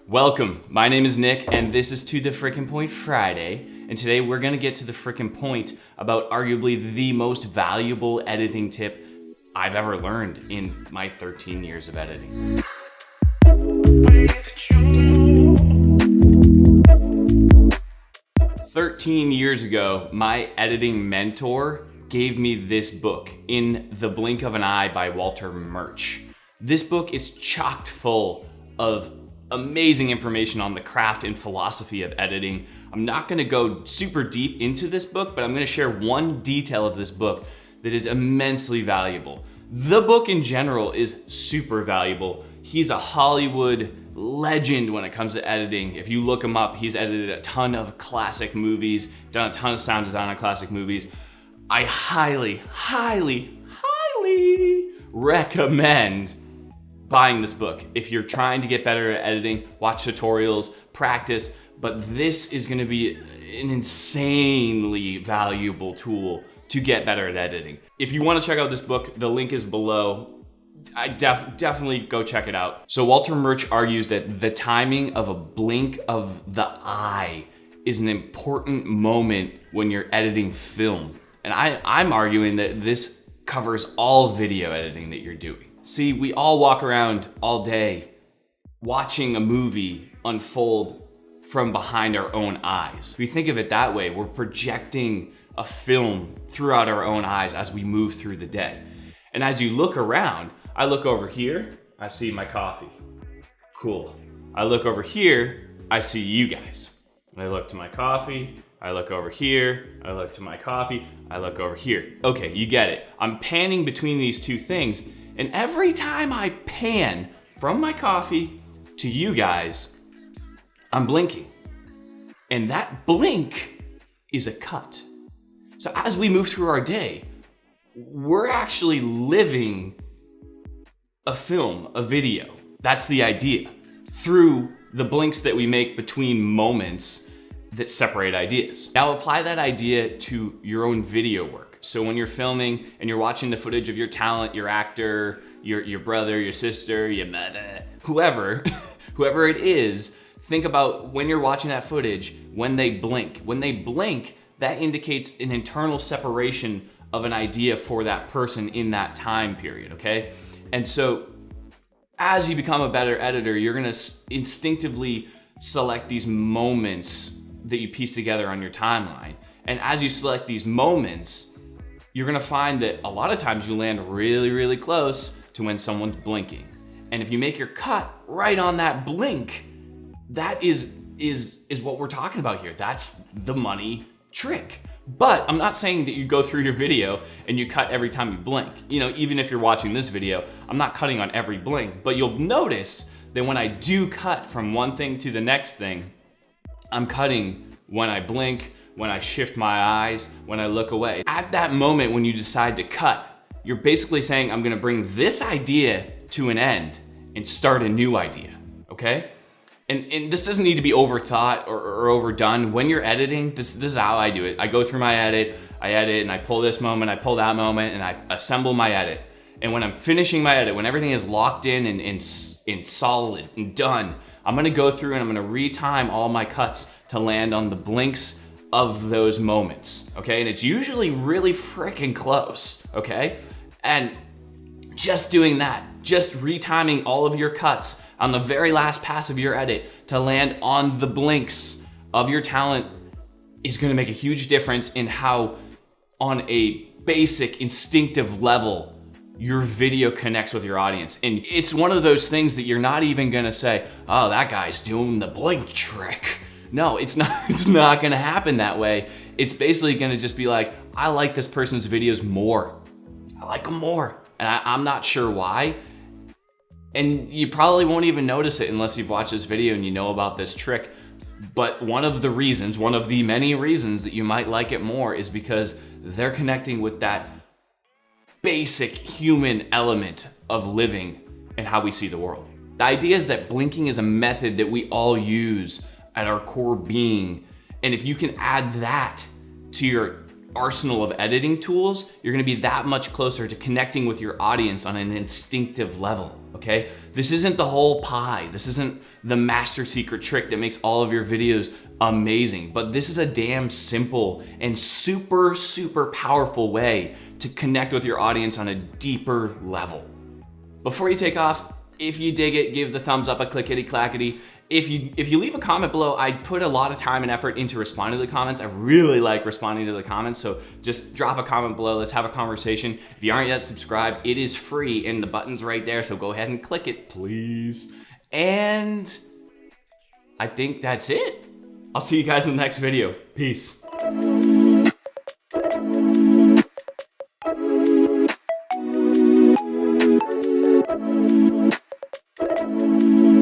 Welcome, my name is Nick and this is To The Frickin' Point Friday, and today we're gonna get to the frickin' point about arguably the most valuable editing tip I've ever learned in my 13 years of editing. "13 years ago, my editing mentor gave me this book, In the Blink of an Eye by Walter Murch. This book is chock full of amazing information on the craft and philosophy of editing. I'm not gonna go super deep into this book, but I'm gonna share one detail of this book that is immensely valuable. The book in general is super valuable. He's a Hollywood legend when it comes to editing. If you look him up, he's edited a ton of classic movies, done a ton of sound design on classic movies. I highly recommend buying this book. If you're trying to get better at editing, watch tutorials, practice, but this is gonna be an insanely valuable tool to get better at editing. If you wanna check out this book, the link is below. I definitely go check it out. So Walter Murch argues that the timing of a blink of the eye is an important moment when you're editing film. And I'm arguing that this covers all video editing that you're doing. See, we all walk around all day watching a movie unfold from behind our own eyes. If we think of it that way, we're projecting a film throughout our own eyes as we move through the day. And as you look around, I look over here, I see my coffee. Cool. I look over here, I see you guys. I look to my coffee, I look over here, I look to my coffee, I look over here. Okay, you get it. I'm panning between these two things, and every time I pan from my coffee to you guys, I'm blinking. And that blink is a cut. So as we move through our day, we're actually living a film, a video. That's the idea. Through the blinks that we make between moments that separate ideas. Now apply that idea to your own video work. So when you're filming and you're watching the footage of your talent, your actor, your brother, your sister, your mother, whoever it is, think about when you're watching that footage, when they blink. When they blink, that indicates an internal separation of an idea for that person in that time period, okay? And so as you become a better editor, you're gonna instinctively select these moments that you piece together on your timeline. And as you select these moments, you're gonna find that a lot of times you land really close to when someone's blinking. And if you make your cut right on that blink, that is what we're talking about here. That's the money trick. But I'm not saying that you go through your video and you cut every time you blink. You know, even if you're watching this video, I'm not cutting on every blink, but you'll notice that when I do cut from one thing to the next thing, I'm cutting when I blink, when I shift my eyes, when I look away. At that moment when you decide to cut, you're basically saying, I'm gonna bring this idea to an end and start a new idea, okay? And this doesn't need to be overthought or overdone. When you're editing, this is how I do it. I go through my edit, I edit and I pull this moment, I pull that moment, and I assemble my edit. And when I'm finishing my edit, when everything is locked in and solid and done, I'm gonna go through and I'm gonna retime all my cuts to land on the blinks of those moments, okay? And it's usually really freaking close, okay? And just doing that, just retiming all of your cuts on the very last pass of your edit to land on the blinks of your talent is gonna make a huge difference in how, on a basic instinctive level, your video connects with your audience. And it's one of those things that you're not even gonna say, oh, that guy's doing the blink trick. No, it's not gonna happen that way. It's basically gonna just be like, I like this person's videos more. I like them more. And I'm not sure why. And you probably won't even notice it unless you've watched this video and you know about this trick. But one of the many reasons that you might like it more is because they're connecting with that basic human element of living and how we see the world. The idea is that blinking is a method that we all use at our core being. And if you can add that to your arsenal of editing tools, you're gonna be that much closer to connecting with your audience on an instinctive level, okay? This isn't the whole pie. This isn't the master secret trick that makes all of your videos amazing, but this is a damn simple and super, super powerful way to connect with your audience on a deeper level. Before you take off, if you dig it, give the thumbs up a clickety clackety. If you leave a comment below, I put a lot of time and effort into responding to the comments. I really like responding to the comments, so just drop a comment below. Let's have a conversation. If you aren't yet subscribed, it is free and the button's right there, so go ahead and click it, please. And I think that's it. I'll see you guys in the next video. Peace.